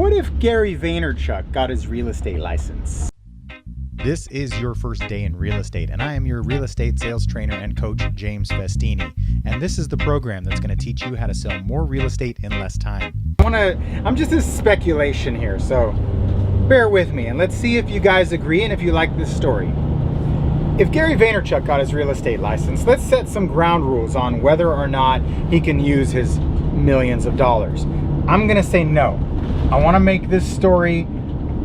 What if Gary Vaynerchuck got his real estate license? This is your first day in real estate, and I am your real estate sales trainer and coach, James Festini. And this is the program that's going to teach you how to sell more real estate in less time. I'm just a speculation here, so bear with me and let's see if you guys agree and if you like this story. If Gary Vaynerchuck got his real estate license, let's set some ground rules on whether or not he can use his millions of dollars. I'm going to say no. I want to make this story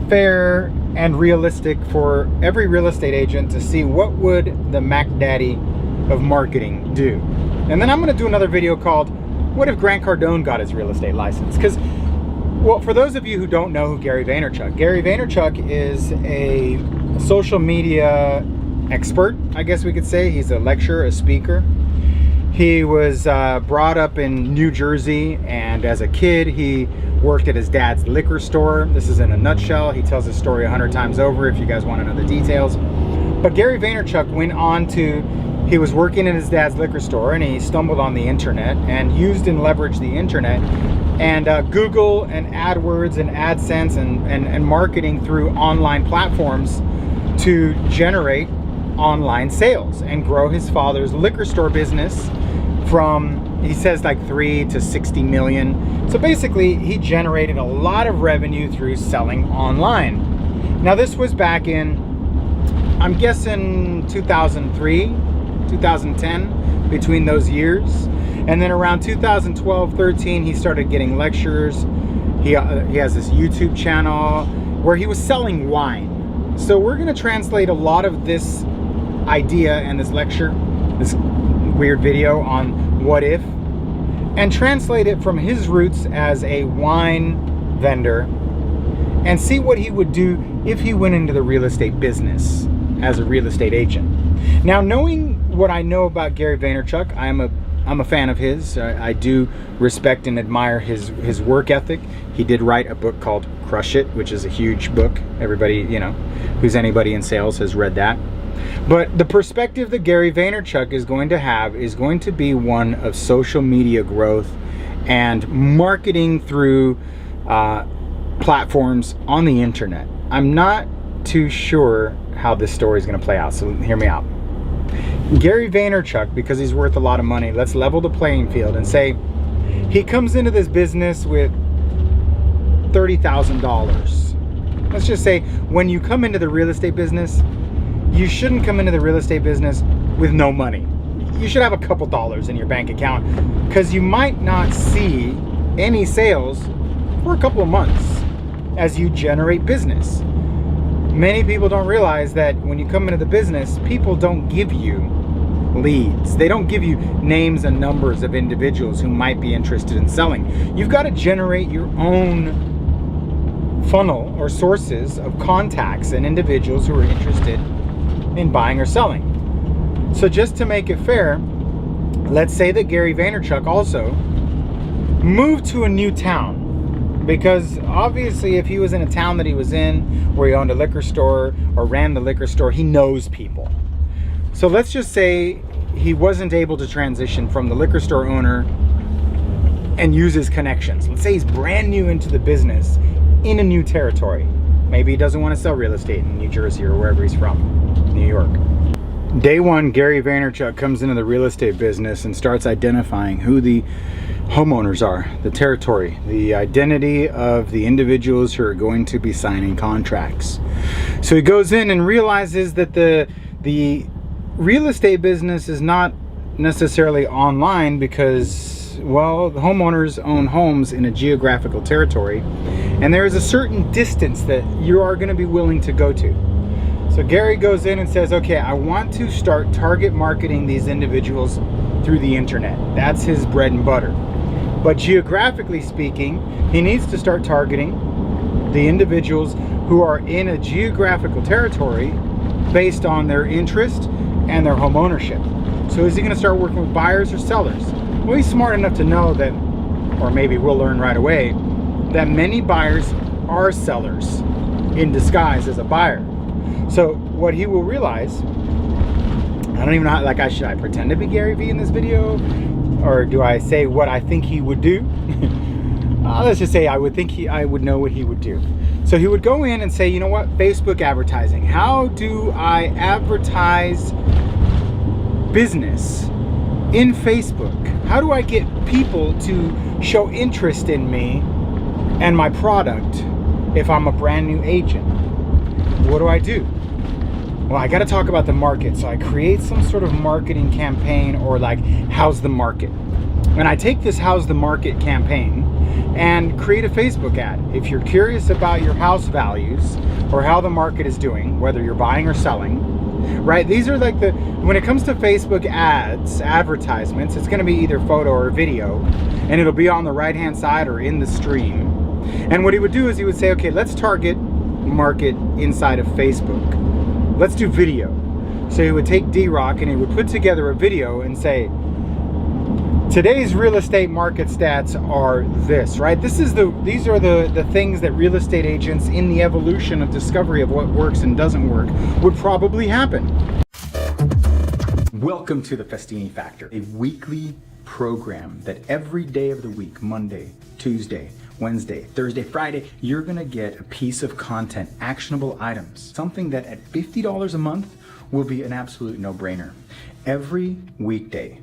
fair and realistic for every real estate agent to see what would the Mac Daddy of marketing do. And then I'm going to do another video called What if Grant Cardone got his real estate license? Because, well, for those of you who don't know who Gary Vaynerchuck is a social media expert, I guess we could say. He's a lecturer, a speaker. He was brought up in New Jersey, and as a kid he worked at his dad's liquor store. This is in a nutshell. He tells his story 100 times over if you guys want to know the details. But Gary Vaynerchuck went on to, he was working in his dad's liquor store and he stumbled on the internet and used and leveraged the internet and Google and AdWords and AdSense and marketing through online platforms to generate online sales and grow his father's liquor store business from, he says, like 3 to 60 million. So basically he generated a lot of revenue through selling online. Now this was back in, I'm guessing 2003, 2010, between those years. And then around 2012-13 he started getting lectures. He has this YouTube channel where he was selling wine. So we're going to translate a lot of this idea and this lecture, this weird video on what if, and translate it from his roots as a wine vendor and see what he would do if he went into the real estate business as a real estate agent. Now, knowing what I know about Gary Vaynerchuck, I'm a fan of his. I do respect and admire his work ethic. He did write a book called Crush It, which is a huge book. Everybody, you know, who's anybody in sales has read that. But the perspective that Gary Vaynerchuck is going to have is going to be one of social media growth and marketing through platforms on the internet. I'm not too sure how this story is going to play out, so hear me out. Gary Vaynerchuck, because he's worth a lot of money, let's level the playing field and say he comes into this business with $30,000. Let's just say when you come into the real estate business, you shouldn't come into the real estate business with no money. You should have a couple dollars in your bank account because you might not see any sales for a couple of months as you generate business. Many people don't realize that when you come into the business, people don't give you leads. They don't give you names and numbers of individuals who might be interested in selling. You've got to generate your own funnel or sources of contacts and individuals who are interested in buying or selling. So just to make it fair, let's say that Gary Vaynerchuck also moved to a new town, because obviously if he was in a town that he was in where he owned a liquor store or ran the liquor store, he knows people. So let's just say he wasn't able to transition from the liquor store owner and use his connections. Let's say he's brand new into the business in a new territory. Maybe he doesn't want to sell real estate in New Jersey or wherever he's from, New York. Day one, Gary Vaynerchuck comes into the real estate business and starts identifying who the homeowners are, the territory, the identity of the individuals who are going to be signing contracts. So he goes in and realizes that the real estate business is not necessarily online because, well, the homeowners own homes in a geographical territory and there is a certain distance that you are going to be willing to go to. So Gary goes in and says, okay, I want to start target marketing these individuals through the internet. That's his bread and butter. But geographically speaking, he needs to start targeting the individuals who are in a geographical territory based on their interest and their home ownership. So is he going to start working with buyers or sellers? Well, he's smart enough to know that, or maybe we'll learn right away, that many buyers are sellers in disguise as a buyer. So what he will realize, I don't even know how, like, should I pretend to be Gary V in this video? Or do I say what I think he would do? let's just say I would think I would know what he would do. So he would go in and say, you know what, Facebook advertising. How do I advertise business in Facebook? How do I get people to show interest in me and my product if I'm a brand new agent? What do I do? Well, I got to talk about the market. So I create some sort of marketing campaign, or like, how's the market? And I take this how's the market campaign and create a Facebook ad. If you're curious about your house values or how the market is doing, whether you're buying or selling, right? These are like when it comes to Facebook ads, advertisements, it's going to be either photo or video, and it'll be on the right hand side or in the stream. And what he would do is he would say, okay, let's target market inside of Facebook. Let's do video. So he would take D-Rock and he would put together a video and say, today's real estate market stats are this, right? These are the things that real estate agents in the evolution of discovery of what works and doesn't work would probably happen. Welcome to the Festini Factor, a weekly program that every day of the week, Monday, Tuesday, Wednesday, Thursday, Friday, you're gonna get a piece of content, actionable items, something that at $50 a month will be an absolute no-brainer. Every weekday,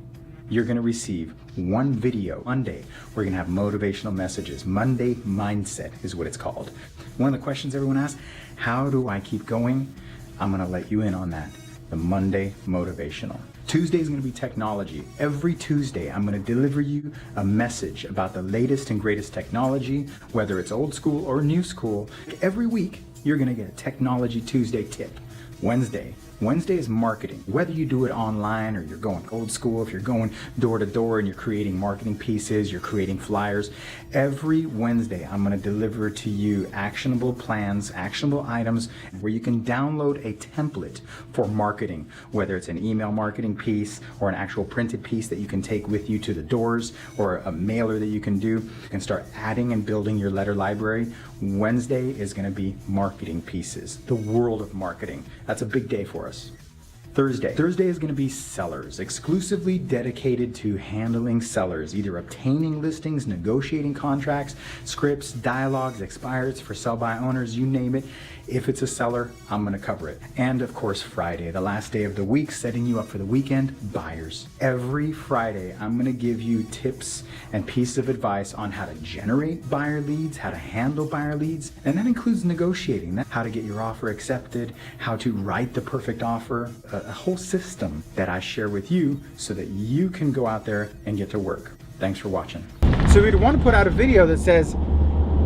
you're gonna receive one video. Monday, we're gonna have motivational messages. Monday Mindset is what it's called. One of the questions everyone asks, how do I keep going? I'm gonna let you in on that. The Monday Motivational. Tuesday is going to be technology. Every Tuesday, I'm going to deliver you a message about the latest and greatest technology, whether it's old school or new school. Every week, you're going to get a Technology Tuesday tip. Wednesday is marketing. Whether you do it online or you're going old school, if you're going door to door and you're creating marketing pieces, you're creating flyers, every Wednesday I'm going to deliver to you actionable plans, actionable items where you can download a template for marketing, whether it's an email marketing piece or an actual printed piece that you can take with you to the doors, or a mailer that you can do. You can start adding and building your letter library. Wednesday is going to be marketing pieces, the world of marketing. That's a big day for us. Thursday is going to be sellers, exclusively dedicated to handling sellers, either obtaining listings, negotiating contracts, scripts, dialogues, expires for sell-by owners, you name it. If it's a seller, I'm going to cover it. And of course, Friday, the last day of the week, setting you up for the weekend, buyers. Every Friday, I'm going to give you tips and pieces of advice on how to generate buyer leads, how to handle buyer leads, and that includes negotiating, how to get your offer accepted, how to write the perfect offer, a whole system that I share with you so that you can go out there and get to work. Thanks for watching. So we'd want to put out a video that says,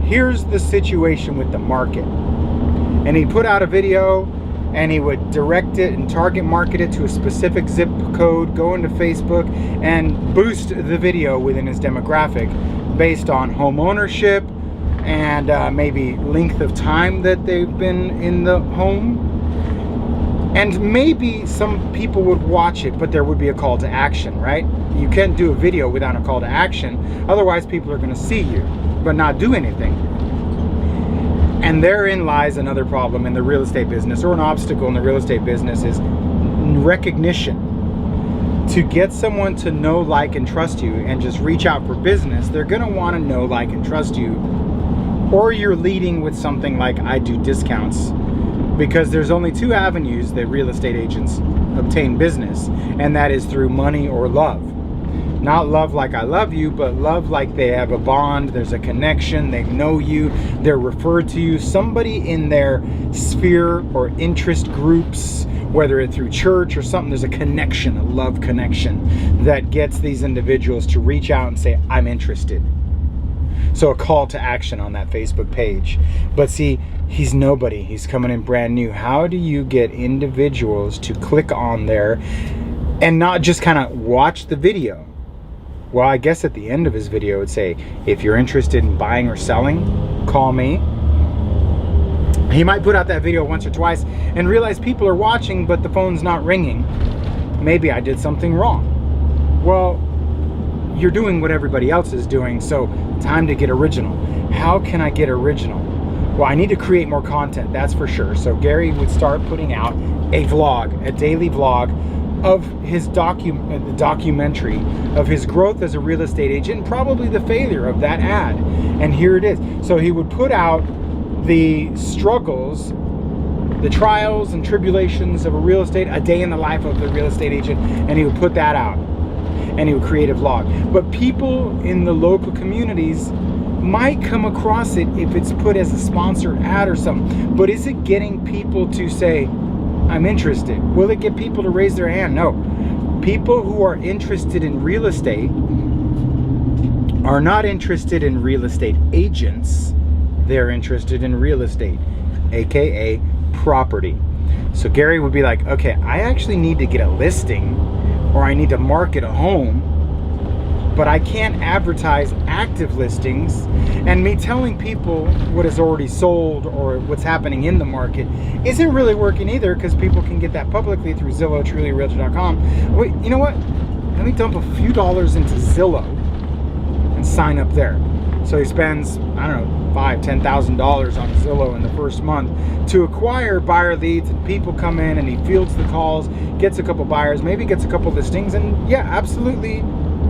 here's the situation with the market. And he'd put out a video and he would direct it and target market it to a specific zip code, go into Facebook and boost the video within his demographic based on home ownership and maybe length of time that they've been in the home. And maybe some people would watch it, but there would be a call to action, right? You can't do a video without a call to action. Otherwise, people are going to see you, but not do anything. And therein lies another problem in the real estate business, or an obstacle in the real estate business, is recognition. To get someone to know, like, and trust you and just reach out for business, they're going to want to know, like, and trust you. Or you're leading with something like, I do discounts. Because there's only two avenues that real estate agents obtain business, and that is through money or love. Not love like I love you, but love like they have a bond, there's a connection, they know you, they're referred to you, somebody in their sphere or interest groups, whether it's through church or something, there's a connection, a love connection that gets these individuals to reach out and say, I'm interested. So a call to action on that Facebook page. But see, he's nobody, he's coming in brand new. How do you get individuals to click on there and not just kind of watch the video? Well, I guess at the end of his video it would say, if you're interested in buying or selling, call me. He might put out that video once or twice and realize people are watching, but the phone's not ringing. Maybe I did something wrong. Well, you're doing what everybody else is doing, so time to get original. How can I get original? Well, I need to create more content, that's for sure. So Gary would start putting out a vlog, a daily vlog of his documentary of his growth as a real estate agent, and probably the failure of that ad. And here it is. So he would put out the struggles, the trials and tribulations of a day in the life of the real estate agent, and he would put that out, and he would create a vlog. But people in the local communities might come across it if it's put as a sponsored ad or something. But is it getting people to say, I'm interested? Will it get people to raise their hand? No. People who are interested in real estate are not interested in real estate agents. They're interested in real estate, aka property. So Gary would be like, okay, I actually need to get a listing, or I need to market a home, but I can't advertise active listings. And me telling people what is already sold or what's happening in the market isn't really working either, because people can get that publicly through Zillow, TrulyRealtor.com. Wait, you know what? Let me dump a few dollars into Zillow and sign up there. So he spends, I don't know, $5,000, $10,000 on Zillow in the first month to acquire buyer leads, and people come in and he fields the calls, gets a couple buyers, maybe gets a couple listings, and yeah, absolutely,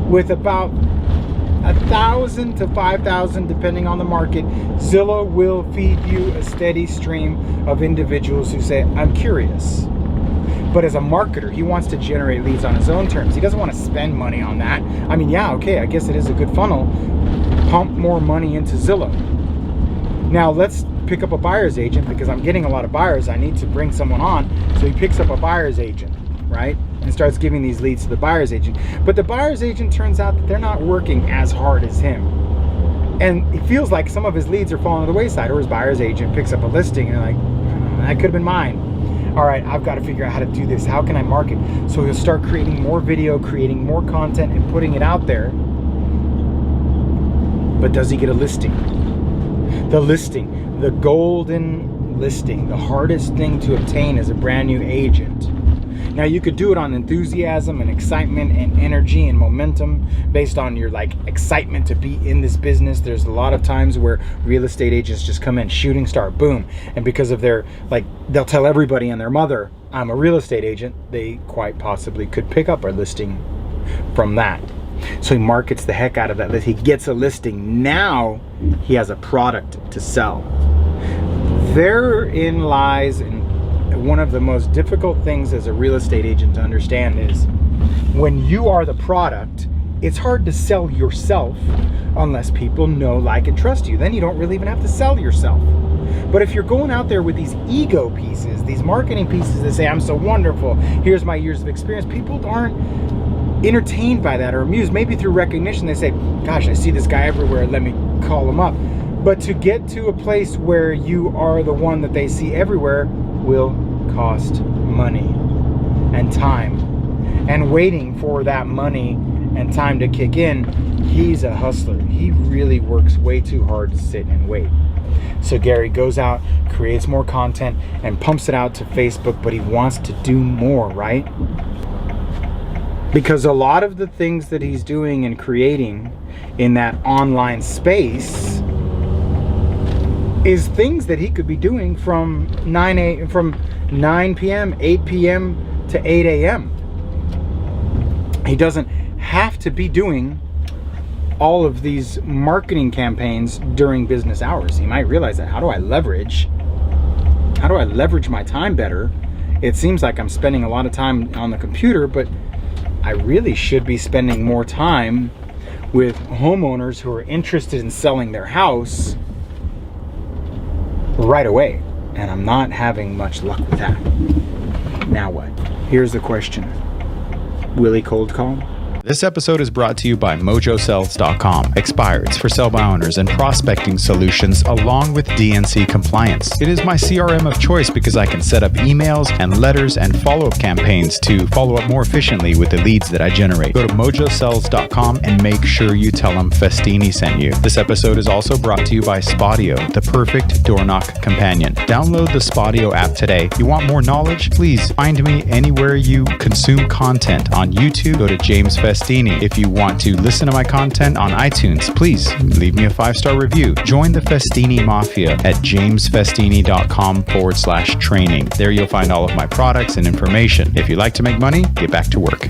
with about 1,000 to 5,000 depending on the market, Zillow will feed you a steady stream of individuals who say, I'm curious. But as a marketer, he wants to generate leads on his own terms. He doesn't want to spend money on that. I mean, yeah, okay, I guess it is a good funnel. Pump more money into Zillow. Now let's pick up a buyer's agent, because I'm getting a lot of buyers. I need to bring someone on. So he picks up a buyer's agent, right? And starts giving these leads to the buyer's agent. But the buyer's agent turns out that they're not working as hard as him. And it feels like some of his leads are falling to the wayside, or his buyer's agent picks up a listing and like, that could have been mine. All right, I've got to figure out how to do this. How can I market? So he'll start creating more video, creating more content, and putting it out there. But does he get a listing? The listing, the golden listing, the hardest thing to obtain as a brand new agent. Now you could do it on enthusiasm and excitement and energy and momentum, based on your excitement to be in this business. There's a lot of times where real estate agents just come in shooting star, boom, and because of their they'll tell everybody and their mother, I'm a real estate agent. They quite possibly could pick up a listing from that. So he markets the heck out of that list. He gets a listing. Now he has a product to sell. Therein lies one of the most difficult things as a real estate agent to understand is when you are the product, it's hard to sell yourself unless people know, like, and trust you. Then you don't really even have to sell yourself. But if you're going out there with these ego pieces, these marketing pieces that say, I'm so wonderful, here's my years of experience, people aren't entertained by that or amused. Maybe through recognition, they say, gosh, I see this guy everywhere, let me call him up. But to get to a place where you are the one that they see everywhere will cost money and time. And waiting for that money and time to kick in, he's a hustler. He really works way too hard to sit and wait. So Gary goes out, creates more content, and pumps it out to Facebook, but he wants to do more, right? Because a lot of the things that he's doing and creating in that online space is things that he could be doing from 9 p.m., 8 p.m. to 8 a.m. He doesn't have to be doing all of these marketing campaigns during business hours. He might realize that, how do I leverage my time better? It seems like I'm spending a lot of time on the computer, but I really should be spending more time with homeowners who are interested in selling their house right away. And I'm not having much luck with that. Now what? Here's the question. Will he cold call? This episode is brought to you by MojoSells.com. Expireds for sell by owners and prospecting solutions along with DNC compliance. It is my CRM of choice because I can set up emails and letters and follow-up campaigns to follow up more efficiently with the leads that I generate. Go to MojoSells.com and make sure you tell them Festini sent you. This episode is also brought to you by Spodio, the perfect door knock companion. Download the Spodio app today. You want more knowledge? Please find me anywhere you consume content. On YouTube, go to James Festini Festini. If you want to listen to my content on iTunes, please leave me a 5-star review. Join the Festini Mafia at jamesfestini.com/training. There you'll find all of my products and information. If you like to make money, get back to work.